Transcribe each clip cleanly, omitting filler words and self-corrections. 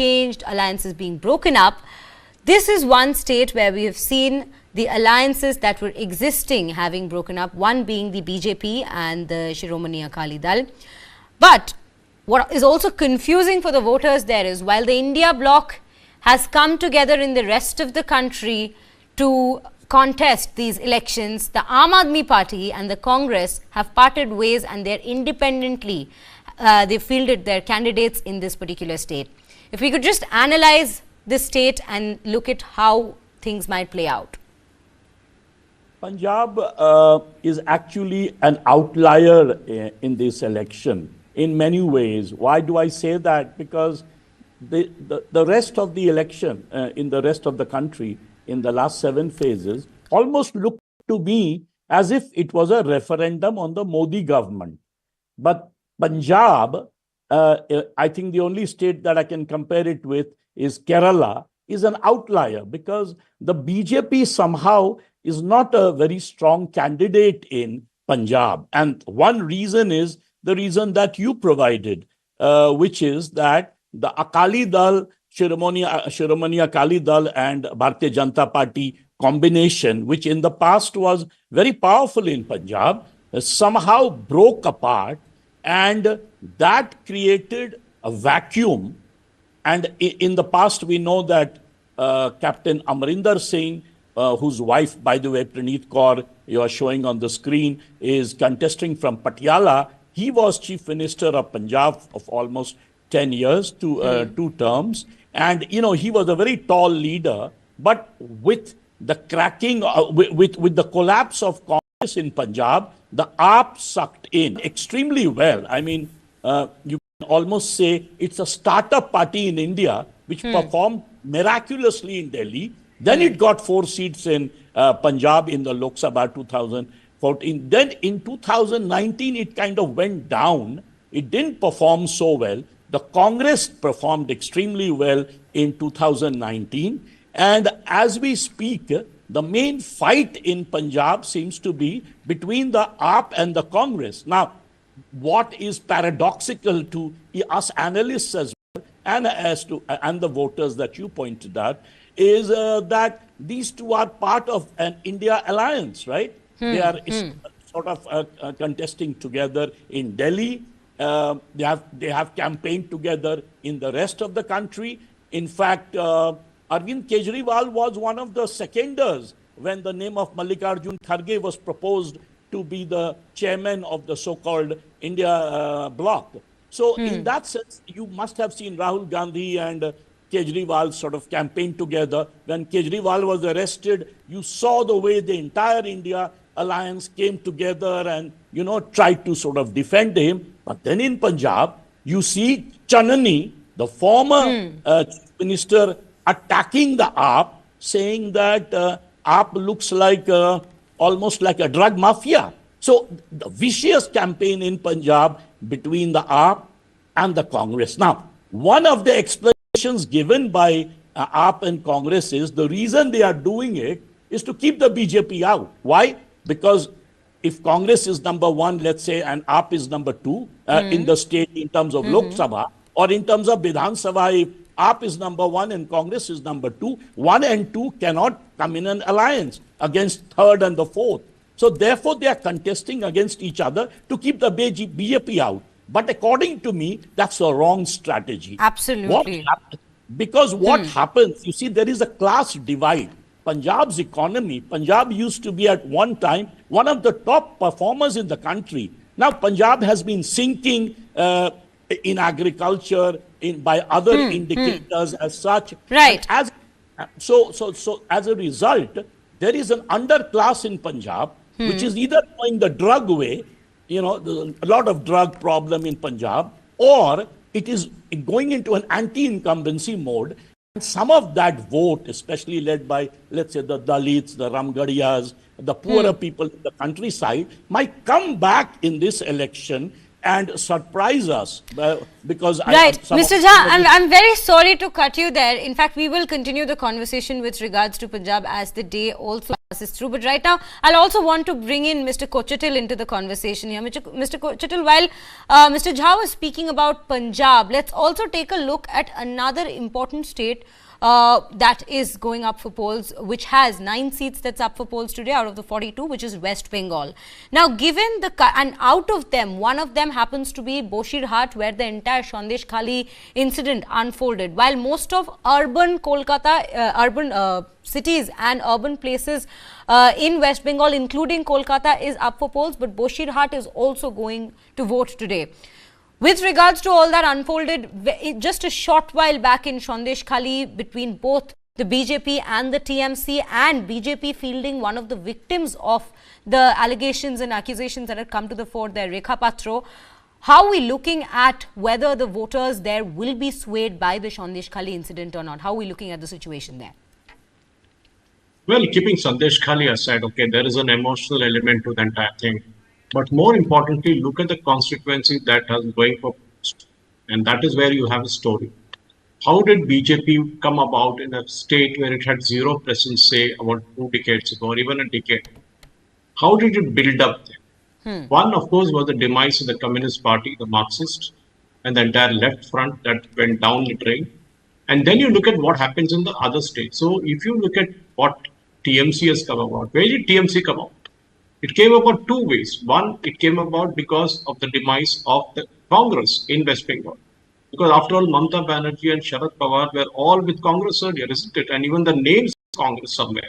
changed, alliances being broken up. This is one state where we have seen the alliances that were existing having broken up, one being the BJP and the Shiromani Akali Dal. But what is also confusing for the voters there is, while the India bloc has come together in the rest of the country to contest these elections, the Aam Aadmi Party and the Congress have parted ways, and they're independently, they fielded their candidates in this particular state. If we could just analyze this state and look at how things might play out. Punjab is actually an outlier in this election in many ways. Why do I say that? Because the rest of the election in the rest of the country in the last 7 phases almost looked to me as if it was a referendum on the Modi government. But Punjab, I think the only state that I can compare it with is Kerala, is an outlier because the BJP somehow is not a very strong candidate in Punjab. And one reason is the reason that you provided, which is that the Akali Dal, Shiromani Akali Dal and Bharatiya Janata Party combination, which in the past was very powerful in Punjab, somehow broke apart, and that created a vacuum. And in the past, we know that Captain Amarinder Singh, whose wife, by the way, Praneeth Kaur, you are showing on the screen, is contesting from Patiala. He was Chief Minister of Punjab of almost 10 years, 2 terms. And, you know, he was a very tall leader. But with the cracking, with the collapse of Congress in Punjab, the AAP sucked in extremely well. I mean, you can almost say it's a startup party in India, which performed miraculously in Delhi. Then it got 4 seats in Punjab in the Lok Sabha 2014. Then in 2019, it kind of went down. It didn't perform so well. The Congress performed extremely well in 2019. And as we speak, the main fight in Punjab seems to be between the AAP and the Congress. Now, what is paradoxical to us analysts as well, and the voters that you pointed out, is that these two are part of an India alliance, right? They are sort of contesting together in Delhi. They have campaigned together in the rest of the country. In fact, Arvind Kejriwal was one of the seconders when the name of Mallikarjun Kharge was proposed to be the chairman of the so-called India bloc. So in that sense, you must have seen Rahul Gandhi and Kejriwal sort of campaign together. When Kejriwal was arrested, you saw the way the entire India alliance came together and, you know, tried to sort of defend him. But then in Punjab, you see Chanani, the former chief minister, attacking the AAP, saying that AAP looks like almost like a drug mafia. So the vicious campaign in Punjab between the AAP and the Congress. Now, one of the explanations given by AAP and Congress is the reason they are doing it is to keep the BJP out. Why? Because if Congress is number 1, let's say, and AAP is number 2 in the state in terms of Lok Sabha, or in terms of Vidhan Sabha, if AAP is number 1 and Congress is number 2, 1 and 2 cannot come in an alliance against 3rd and the 4th. So therefore, they are contesting against each other to keep the BJP out. But according to me, that's a wrong strategy. Absolutely. Because what happens, you see, there is a class divide. Punjab's economy, Punjab used to be at one time one of the top performers in the country. Now, Punjab has been sinking in agriculture, by other indicators as such. Right. So as a result, there is an underclass in Punjab, which is either going the drug way, you know, a lot of drug problem in Punjab, or it is going into an anti-incumbency mode. And some of that vote, especially led by, let's say, the Dalits, the Ramgarhias, the poorer people in the countryside, might come back in this election and surprise us because Mr. Jha, I'm very sorry to cut you there. In fact, we will continue the conversation with regards to Punjab as the day also Is through. But right now, I'll also want to bring in Mr. Kochatil into the conversation here. Mr. Kochatil, while Mr. Jha was speaking about Punjab, let's also take a look at another important state that is going up for polls, which has 9 seats that's up for polls today out of the 42, which is West Bengal. Now, given the, and out of them, one of them happens to be Boshirhat, where the entire Sandesh Khali incident unfolded. While most of urban Kolkata, cities and urban places in West Bengal, including Kolkata, is up for polls, but Boshirhat is also going to vote today. With regards to all that unfolded just a short while back in Sandesh Khali between both the BJP and the TMC, and BJP fielding one of the victims of the allegations and accusations that had come to the fore there, Rekha Patro, how are we looking at whether the voters there will be swayed by the Sandesh Khali incident or not? How are we looking at the situation there? Well, keeping Sandesh Khali aside, okay, there is an emotional element to the entire thing. But more importantly, look at the constituency that is going for post. And that is where you have a story. How did BJP come about in a state where it had zero presence, say, about 2 decades ago, or even a decade? How did it build up there? One, of course, was the demise of the Communist Party, the Marxist, and the entire left front that went down the drain. And then you look at what happens in the other states. So if you look at what TMC has come about, where did TMC come out? It came about 2 ways. One, it came about because of the demise of the Congress in West Bengal. Because after all, Mamata Banerjee and Sharad Pawar were all with Congress earlier, isn't it? And even the names of Congress somewhere,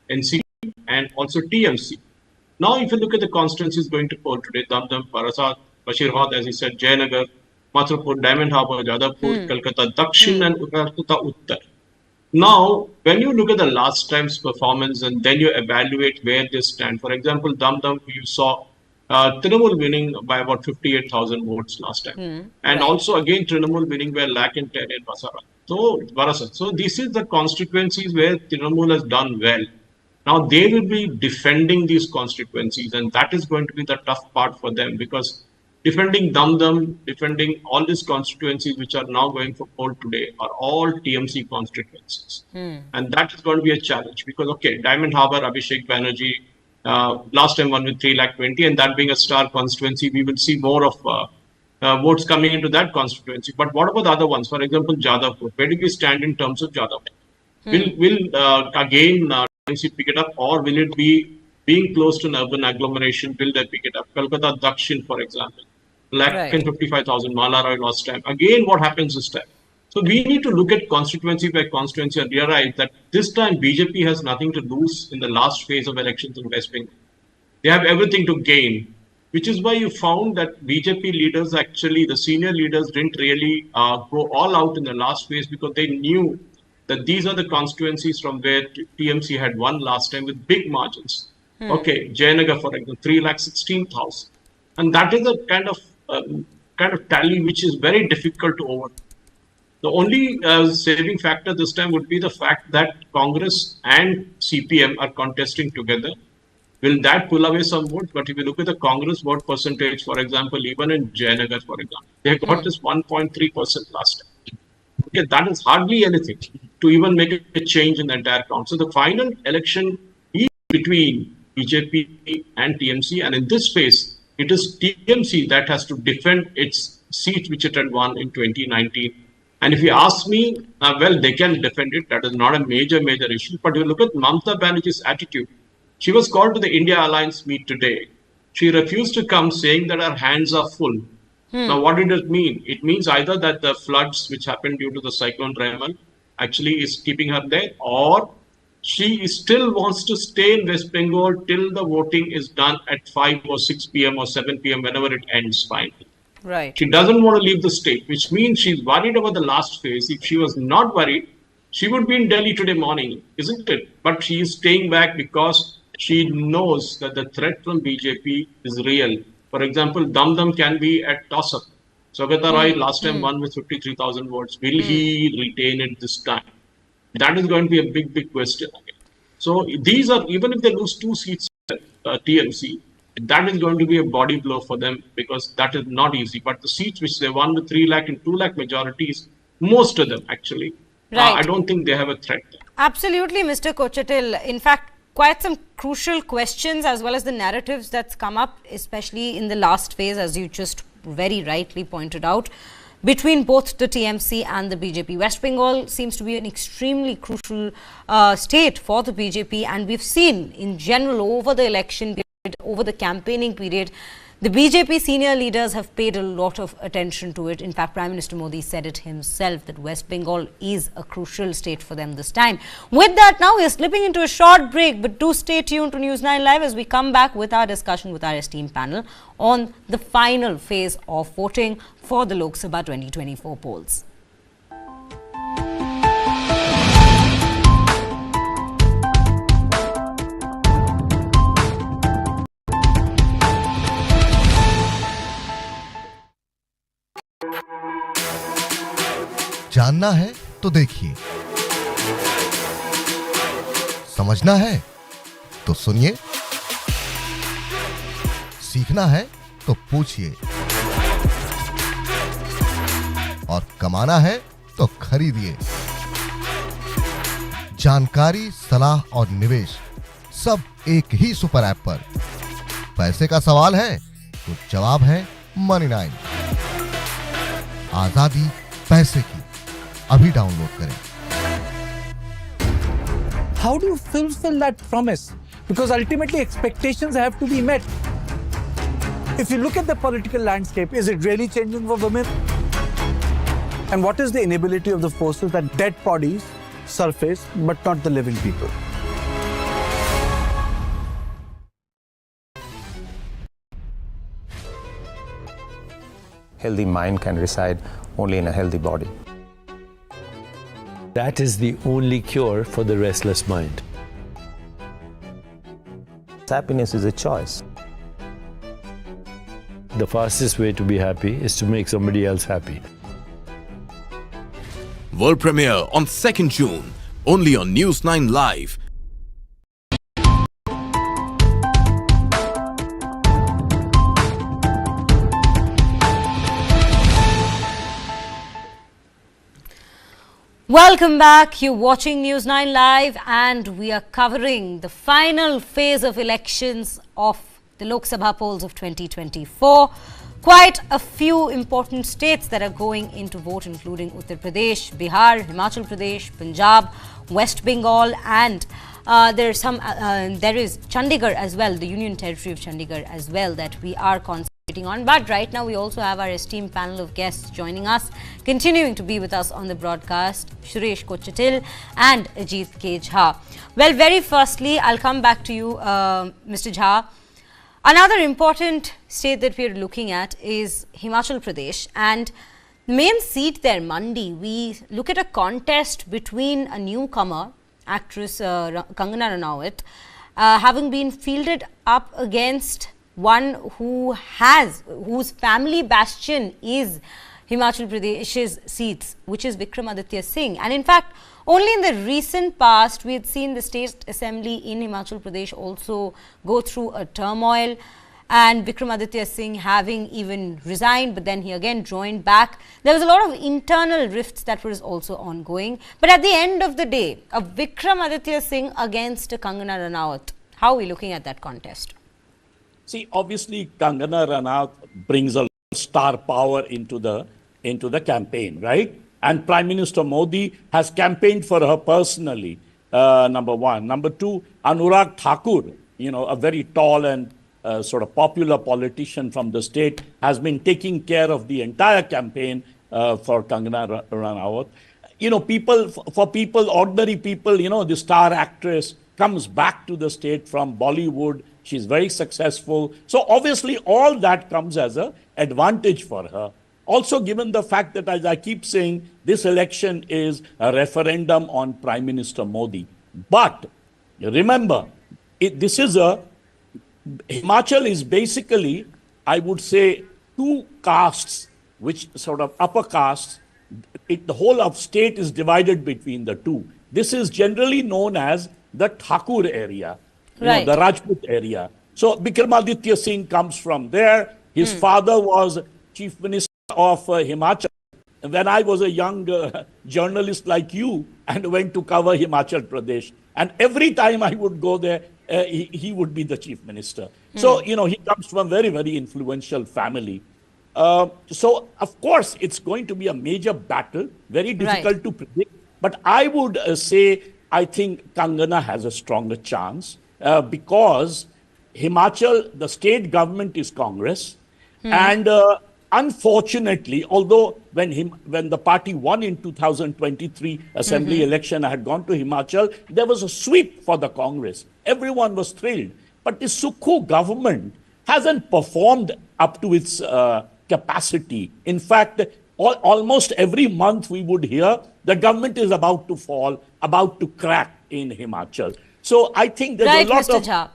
NCP and also TMC. Now, if you look at the constituencies going to poll today, Damdam, Parasat, Bashirhat, as he said, Jayanagar, Mathurpur, Diamond Harbour, Jadavpur, Kolkata, Dakshin and Uttar. Now, when you look at the last time's performance and then you evaluate where they stand, for example, Damdam, you saw Trinamool winning by about 58,000 votes last time. And also, again, Trinamool winning by 110,000 in Varanasi. So, this is the constituencies where Trinamool has done well. Now, they will be defending these constituencies, and that is going to be the tough part for them, because defending Damdam, defending all these constituencies which are now going for poll today are all TMC constituencies. And that is going to be a challenge because, okay, Diamond Harbour, Abhishek Banerjee, last time won with 320,000, and that being a star constituency, we will see more of votes coming into that constituency. But what about the other ones? For example, Jadavpur. Where do we stand in terms of Jadavpur? Will again TMC pick it up, or will it be being close to an urban agglomeration, will they pick it up? Kolkata Dakshin, for example, 155,000, Malarai last time. Again, what happens this time? So we need to look at constituency by constituency and realize that this time BJP has nothing to lose in the last phase of elections in West Bengal. They have everything to gain, which is why you found that BJP leaders, actually the senior leaders, didn't really go all out in the last phase because they knew that these are the constituencies from where TMC had won last time with big margins. Okay, Jayanagar, for example, 316,000, and that is a kind of tally which is very difficult to overcome. The only saving factor this time would be the fact that Congress and CPM are contesting together. Will that pull away some votes? But if you look at the Congress vote percentage, for example, even in Jayanagar, for example, they got just 1.3% last time. Okay, that is hardly anything to even make a change in the entire count. So the final election is between BJP and TMC, and in this phase, it is TMC that has to defend its seat which it had won in 2019. And if you ask me, well, they can defend it. That is not a major issue. But you look at Mamata Banerjee's attitude. She was called to the India Alliance meet today. She refused to come, saying that her hands are full. Now, what did it mean? It means either that the floods which happened due to the cyclone Ramal actually is keeping her there, or she still wants to stay in West Bengal till the voting is done at 5 or 6 p.m. or 7 p.m. whenever it ends finally. Right. She doesn't want to leave the state, which means she's worried about the last phase. If she was not worried, she would be in Delhi today morning, isn't it? But she is staying back because she knows that the threat from BJP is real. For example, Damdam can be at toss-up. Saugata Roy last time won with 53,000 votes. Will he retain it this time? That is going to be a big question again. So these are, even if they lose 2 seats at TMC, that is going to be a body blow for them because that is not easy. But the seats which they won with 3 lakh and 2 lakh majorities, most of them actually, I don't think they have a threat. Absolutely, Mr. Kochatil. In fact, quite some crucial questions as well as the narratives that's come up, especially in the last phase, as you just very rightly pointed out, between both the TMC and the BJP. West Bengal seems to be an extremely crucial state for the BJP, and we've seen in general over the election period, over the campaigning period, the BJP senior leaders have paid a lot of attention to it. In fact, Prime Minister Modi said it himself that West Bengal is a crucial state for them this time. With that, now we are slipping into a short break, but do stay tuned to News9 Live as we come back with our discussion with our esteemed panel on the final phase of voting for the Lok Sabha 2024 polls. जानना है तो देखिए, समझना है तो सुनिए, सीखना है तो पूछिए और कमाना है तो खरीदिए। जानकारी, सलाह और निवेश सब एक ही सुपर ऐप पर। पैसे का सवाल है तो जवाब है Money9। आजादी पैसे की, अभी डाउनलोड करें। How do you fulfill that promise? Because ultimately expectations have to be met. If you look at the political landscape, is it really changing for women? And what is the inability of the forces that dead bodies surface but not the living people? Healthy mind can reside only in a healthy body. That is the only cure for the restless mind. Happiness is a choice. The fastest way to be happy is to make somebody else happy. World premiere on 2nd June, only on News9 Live. Welcome back. You're watching News9 Live and we are covering the final phase of elections of the Lok Sabha polls of 2024. Quite a few important states that are going into vote, including Uttar Pradesh, Bihar, Himachal Pradesh, Punjab, West Bengal, and there is Chandigarh as well, the Union Territory of Chandigarh as well, that we are concentrating on. But right now we also have our esteemed panel of guests joining us, continuing to be with us on the broadcast, Suresh Kochatil and Ajit K. Jha. Well, very firstly, I'll come back to you, Mr. Jha. Another important state that we're looking at is Himachal Pradesh, and the main seat there, Mandi, we look at a contest between a newcomer, actress Kangana Ranaut, having been fielded up against one whose family bastion is Himachal Pradesh's seats, which is Vikramaditya Singh. And in fact, only in the recent past, we had seen the state assembly in Himachal Pradesh also go through a turmoil, and Vikramaditya Singh having even resigned, but then he again joined back. There was a lot of internal rifts that was also ongoing. But at the end of the day, a Vikramaditya Singh against a Kangana Ranaut, how are we looking at that contest? See, obviously, Kangana Ranaut brings a star power into the campaign, right? And Prime Minister Modi has campaigned for her personally, number one. Number two, Anurag Thakur, a very tall and sort of popular politician from the state, has been taking care of the entire campaign for Kangana Ranaut. Ordinary people, the star actress comes back to the state from Bollywood. She's very successful. So obviously all that comes as an advantage for her. Also, given the fact that, as I keep saying, this election is a referendum on Prime Minister Modi. But remember, Himachal is basically, I would say, two castes, which sort of upper castes. The whole of state is divided between the two. This is generally known as the Thakur area, right, the Rajput area. So Vikramaditya Singh comes from there. His father was Chief Minister of Himachal. When I was a young journalist like you and went to cover Himachal Pradesh, And every time I would go there, he would be the chief minister. So, you know, he comes from a very, very influential family. So, of course, it's going to be a major battle, very difficult to predict. But I would say, I think Kangana has a stronger chance because Himachal, the state government is Congress. And unfortunately, although when the party won in 2023 assembly election, I had gone to Himachal, there was a sweep for the Congress. Everyone was thrilled. But the Sukhu government hasn't performed up to its capacity. In fact, almost every month we would hear the government is about to fall, about to crack in Himachal. So I think there's a lot Mr. of... Jha.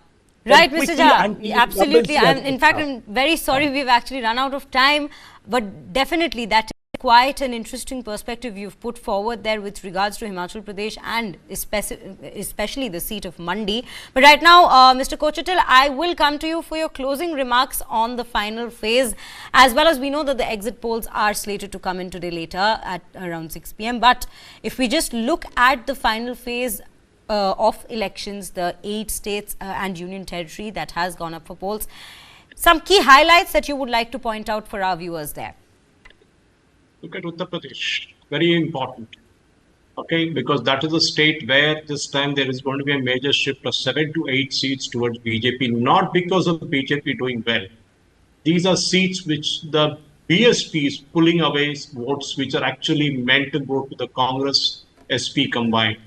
Right, Mr. Jha, absolutely. In fact, I'm very sorry we've actually run out of time, but definitely that is quite an interesting perspective you've put forward there with regards to Himachal Pradesh and especially the seat of Mandi. But right now, Mr. Kochatal, I will come to you for your closing remarks on the final phase, as well as we know that the exit polls are slated to come in today later at around 6 p.m. But if we just look at the final phase of elections, the 8 states and union territory that has gone up for polls, some key highlights that you would like to point out for our viewers there. Look at Uttar Pradesh, very important, okay, because that is a state where this time there is going to be a major shift of 7 to 8 seats towards BJP, not because of BJP doing well. These are seats which the BSP is pulling away votes which are actually meant to go to the Congress SP combined.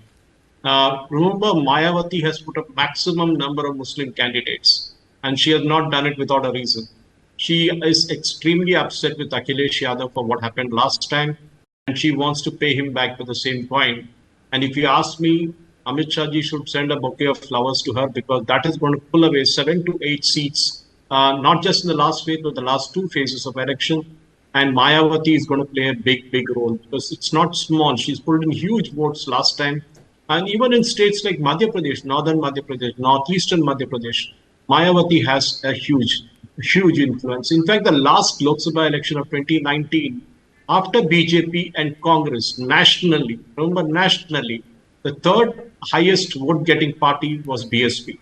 Remember, Mayawati has put a maximum number of Muslim candidates, and she has not done it without a reason. She is extremely upset with Akhilesh Yadav for what happened last time, and she wants to pay him back with the same coin. And if you ask me, Amit Shah ji should send a bouquet of flowers to her, because that is going to pull away 7 to 8 seats, not just in the last phase, but the last 2 phases of election. And Mayawati is going to play a big, big role, because it's not small. She's pulled in huge votes last time. And even in states like Madhya Pradesh, northern Madhya Pradesh, northeastern Madhya Pradesh, Mayawati has a huge influence. In fact, the last Lok Sabha election of 2019, after BJP and Congress nationally, remember nationally, the third highest vote getting party was BSP,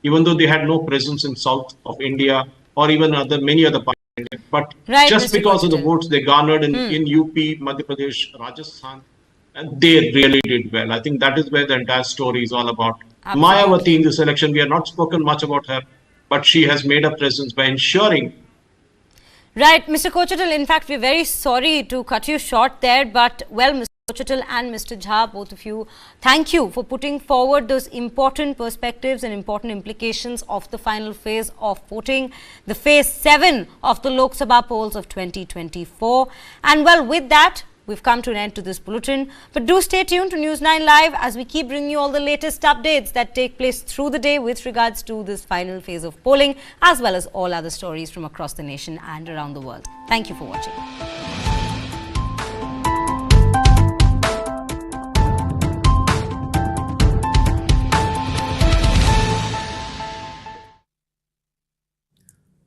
even though they had no presence in south of India or even many other parties. But just because of the votes they garnered in UP, Madhya Pradesh, Rajasthan, and they really did well. I think that is where the entire story is all about. Absolutely. Mayawati in this election, we have not spoken much about her, but she has made a presence by ensuring. Right, Mr. Kochatal, in fact, we're very sorry to cut you short there, but well, Mr. Kochatal and Mr. Jha, both of you, thank you for putting forward those important perspectives and important implications of the final phase of voting, the phase 7 of the Lok Sabha polls of 2024. And well, with that, we've come to an end to this bulletin, but do stay tuned to News9 Live as we keep bringing you all the latest updates that take place through the day with regards to this final phase of polling, as well as all other stories from across the nation and around the world. Thank you for watching.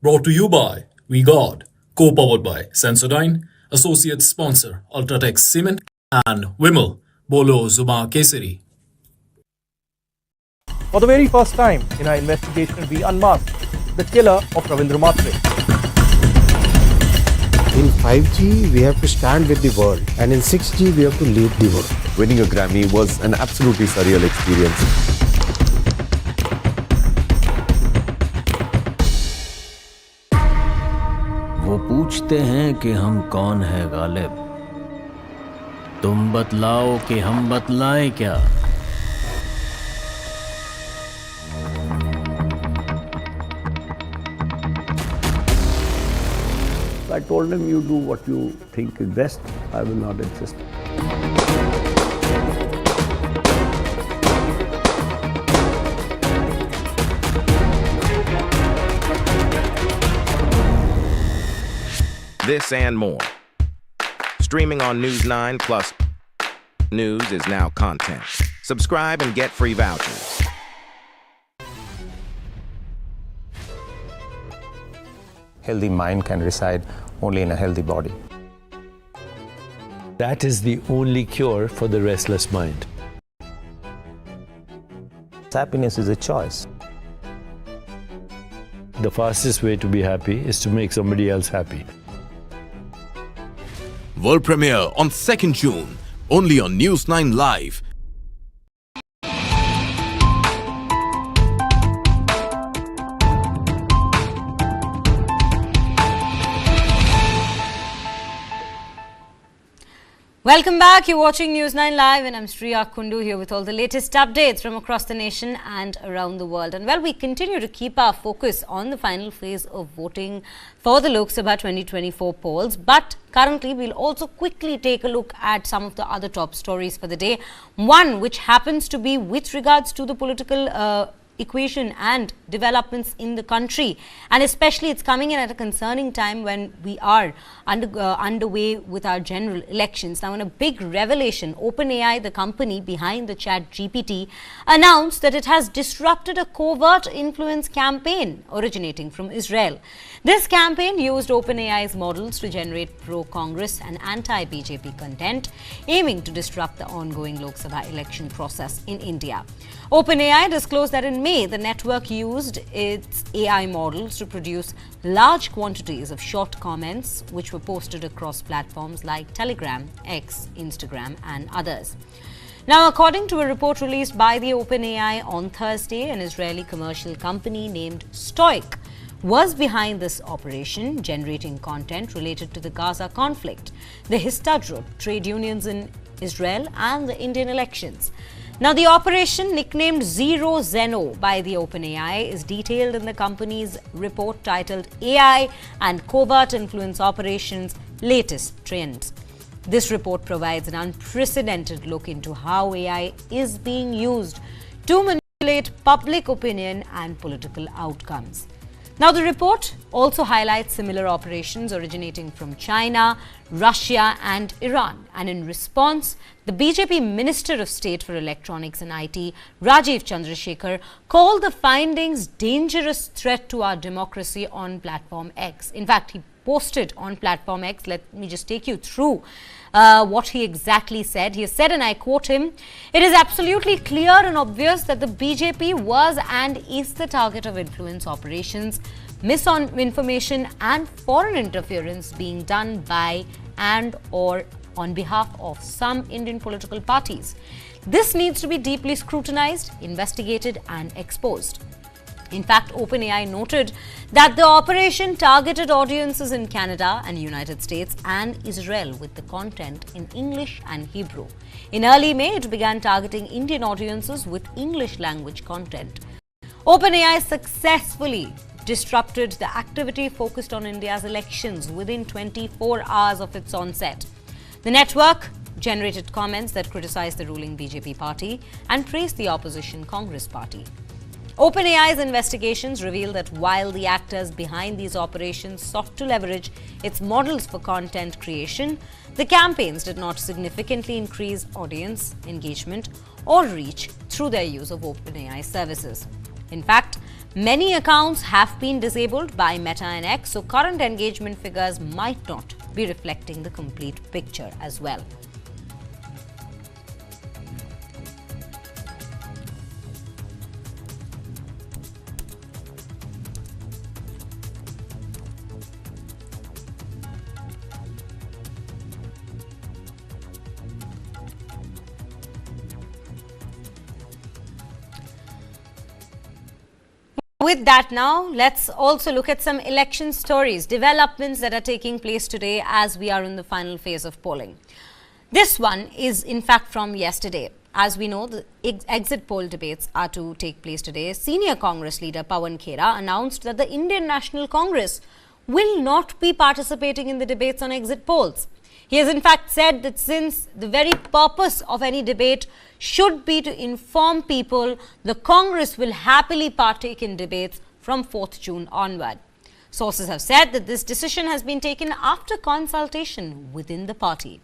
Brought to you by We God, co-powered by Sensodyne, associate sponsor Ultratech Cement, and Vimal Bolo Zuma Kesari. For the very first time in our investigation, we unmasked the killer of Ravindra Matre. In 5G, we have to stand with the world, and in 6G, we have to lead the world. Winning a Grammy was an absolutely surreal experience. वो पूछते हैं कि हम कौन है गालिब, तुम बतलाओ कि हम बतलाएं क्या। I told him, you do what you think is best, I will not insist. This and more. Streaming on News9 plus news is now content. Subscribe and get free vouchers. Healthy mind can reside only in a healthy body. That is the only cure for the restless mind. Happiness is a choice. The fastest way to be happy is to make somebody else happy. World premiere on 2nd June, only on News9 Live. Welcome back. You're watching News9 Live and I'm Shriya Kundu here with all the latest updates from across the nation and around the world. And well, we continue to keep our focus on the final phase of voting for the Lok Sabha 2024 polls. But currently, we'll also quickly take a look at some of the other top stories for the day. One which happens to be with regards to the political equation and developments in the country, and especially it's coming in at a concerning time when we are underway with our general elections. Now, in a big revelation, OpenAI, the company behind the ChatGPT, announced that it has disrupted a covert influence campaign originating from Israel. This campaign used OpenAI's models to generate pro-Congress and anti-BJP content, aiming to disrupt the ongoing Lok Sabha election process in India. OpenAI disclosed that in May, the network used its AI models to produce large quantities of short comments, which were posted across platforms like Telegram, X, Instagram, and others. Now, according to a report released by the OpenAI on Thursday, an Israeli commercial company named Stoic was behind this operation, generating content related to the Gaza conflict, the Histadrut, trade unions in Israel, and the Indian elections. Now, the operation, nicknamed Zero Zeno by the OpenAI, is detailed in the company's report titled AI and Covert Influence Operations Latest Trends. This report provides an unprecedented look into how AI is being used to manipulate public opinion and political outcomes. Now, the report also highlights similar operations originating from China, Russia, and Iran. And in response, the BJP Minister of State for Electronics and IT, Rajiv Chandrasekhar, called the findings dangerous threat to our democracy on platform X. In fact, he posted on platform X. Let me just take you through what he exactly said. He said, and I quote him, "It is absolutely clear and obvious that the BJP was and is the target of influence operations, misinformation and foreign interference being done by and or on behalf of some Indian political parties. This needs to be deeply scrutinized, investigated and exposed." In fact, OpenAI noted that the operation targeted audiences in Canada and United States and Israel with the content in English and Hebrew. In early May, it began targeting Indian audiences with English language content. OpenAI successfully disrupted the activity focused on India's elections within 24 hours of its onset. The network generated comments that criticized the ruling BJP party and praised the opposition Congress party. OpenAI's investigations reveal that while the actors behind these operations sought to leverage its models for content creation, the campaigns did not significantly increase audience engagement or reach through their use of OpenAI services. In fact, many accounts have been disabled by Meta and X, so current engagement figures might not be reflecting the complete picture as well. With that now, let's also look at some election stories, developments that are taking place today as we are in the final phase of polling. This one is in fact from yesterday. As we know, the exit poll debates are to take place today. Senior Congress leader Pawan Khera announced that the Indian National Congress will not be participating in the debates on exit polls. He has in fact said that since the very purpose of any debate should be to inform people, the Congress will happily partake in debates from 4th June onward. Sources have said that this decision has been taken after consultation within the party.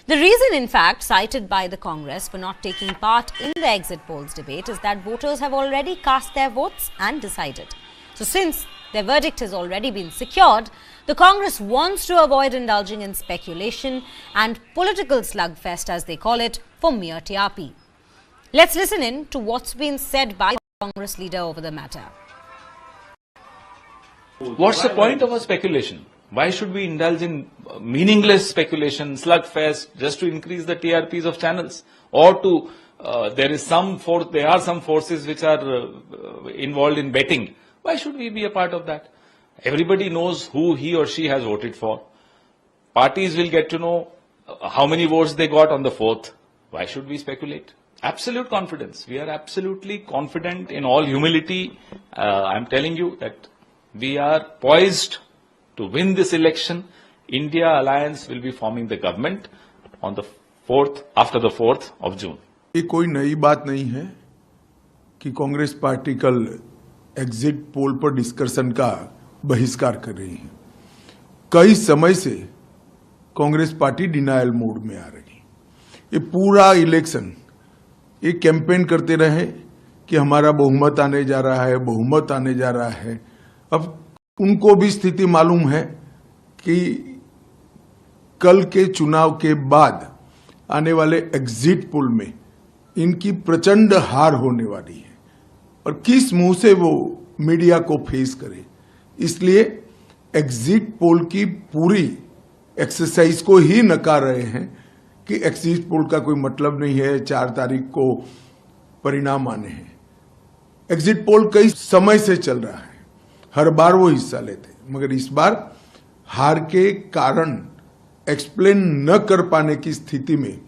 The reason, in fact, cited by the Congress for not taking part in the exit polls debate is that voters have already cast their votes and decided. So since their verdict has already been secured, the Congress wants to avoid indulging in speculation and political slugfest, as they call it, for mere TRP. Let's listen in to what's been said by the Congress leader over the matter. What's the point of a speculation? Why should we indulge in meaningless speculation, slugfest, just to increase the TRPs of channels? Or to, there are some forces which are involved in betting. Why should we be a part of that? Everybody knows who he or she has voted for. Parties will get to know how many votes they got on the 4th. Why should we speculate? Absolute confidence. We are absolutely confident in all humility. I'm telling you that we are poised to win this election. India Alliance will be forming the government on the 4th, after the 4th of June. ये कोई नई बात नहीं है कि Congress party कल exit poll पर discussion का बहिष्कार कर रही है। कई समय से कांग्रेस पार्टी डिनायल मोड में आ रही है। ये पूरा इलेक्शन ये कैंपेन करते रहे कि हमारा बहुमत आने जा रहा है, बहुमत आने जा रहा है। अब उनको भी स्थिति मालूम है कि कल के चुनाव के बाद आने वाले एग्जिट पोल में इनकी प्रचंड हार होने वाली है और किस मुंह से वो मीडिया को फेस करे। इसलिए एग्जिट पोल की पूरी एक्सरसाइज को ही नकार रहे हैं कि एग्जिट पोल का कोई मतलब नहीं है, 4 तारीख को परिणाम आने हैं। एग्जिट पोल कई समय से चल रहा है, हर बार वो हिस्सा लेते, मगर इस बार हार के कारण एक्सप्लेन न कर पाने की स्थिति में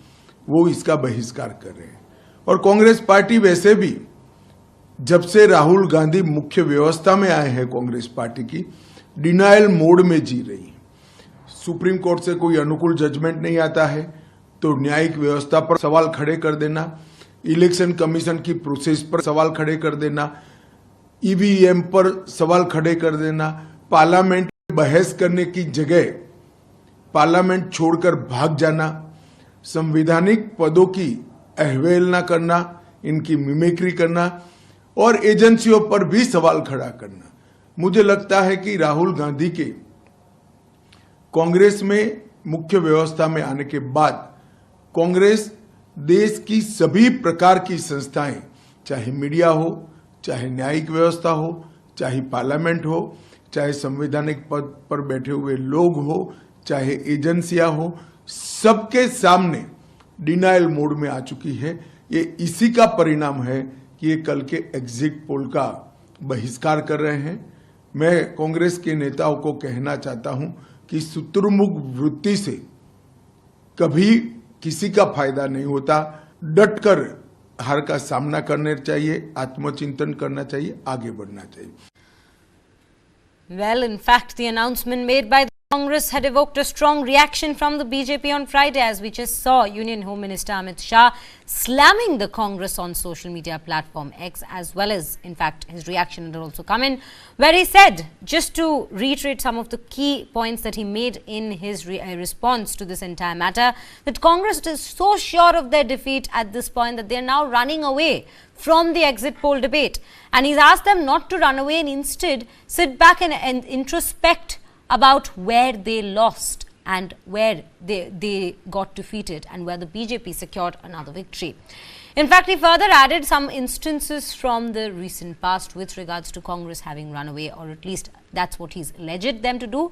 वो इसका बहिष्कार कर रहे हैं। और कांग्रेस पार्टी वैसे भी जब से राहुल गांधी मुख्य व्यवस्था में आए हैं कांग्रेस पार्टी की, डिनायल मोड में जी रही है। सुप्रीम कोर्ट से कोई अनुकूल जजमेंट नहीं आता है तो न्यायिक व्यवस्था पर सवाल खड़े कर देना, इलेक्शन कमीशन की प्रोसेस पर सवाल खड़े कर देना, ईवीएम पर सवाल खड़े कर देना, पार्लियामेंट में बहस करने की जगह पार्लियामेंट छोड़कर भाग जाना, संवैधानिक पदों की अवहेलना करना, इनकी मिमिक्री करना और एजेंसियों पर भी सवाल खड़ा करना। मुझे लगता है कि राहुल गांधी के कांग्रेस में मुख्य व्यवस्था में आने के बाद कांग्रेस देश की सभी प्रकार की संस्थाएं, चाहे मीडिया हो, चाहे न्यायिक व्यवस्था हो, चाहे पार्लियामेंट हो, चाहे संवैधानिक पद पर बैठे हुए लोग हो, चाहे एजेंसियां हो, सबके सामने डिनायल मोड में आ चुकी है। ये इसी का परिणाम है कि ये कल के एग्जिट पोल का बहिष्कार कर रहे हैं। मैं कांग्रेस के नेताओं को कहना चाहता हूं कि शुतुरमुर्ग वृत्ति से कभी किसी का फायदा नहीं होता। डटकर हार का सामना करना चाहिए, आत्मचिंतन करना चाहिए, आगे बढ़ना चाहिए। Well, in fact, the announcement made by the Congress had evoked a strong reaction from the BJP on Friday, as we just saw Union Home Minister Amit Shah slamming the Congress on social media platform X, as well as, in fact, his reaction had also come in, where he said, just to reiterate some of the key points that he made in his response to this entire matter, that Congress is so sure of their defeat at this point that they are now running away from the exit poll debate. And he's asked them not to run away and instead sit back and introspect about where they lost and where they got defeated and where the BJP secured another victory. In fact, he further added some instances from the recent past with regards to Congress having run away, or at least that's what he's alleged them to do.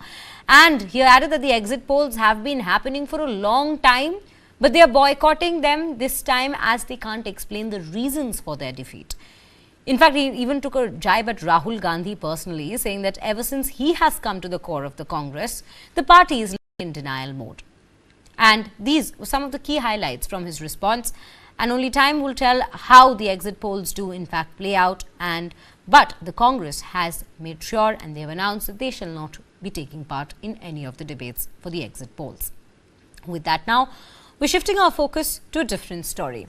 And he added that the exit polls have been happening for a long time, but they are boycotting them this time as they can't explain the reasons for their defeat. In fact, he even took a jibe at Rahul Gandhi personally, saying that ever since he has come to the core of the Congress, the party is in denial mode. And these were some of the key highlights from his response. And only time will tell how the exit polls do in fact play out. But the Congress has made sure and they have announced that they shall not be taking part in any of the debates for the exit polls. With that now, we're shifting our focus to a different story.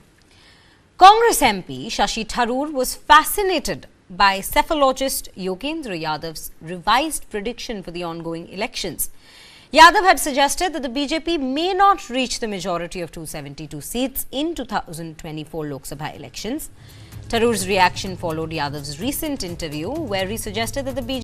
Congress MP Shashi Tharoor was fascinated by cephalologist Yogendra Yadav's revised prediction for the ongoing elections. Yadav had suggested that the BJP may not reach the majority of 272 seats in 2024 Lok Sabha elections. Tharoor's reaction followed Yadav's recent interview where he suggested that the BJP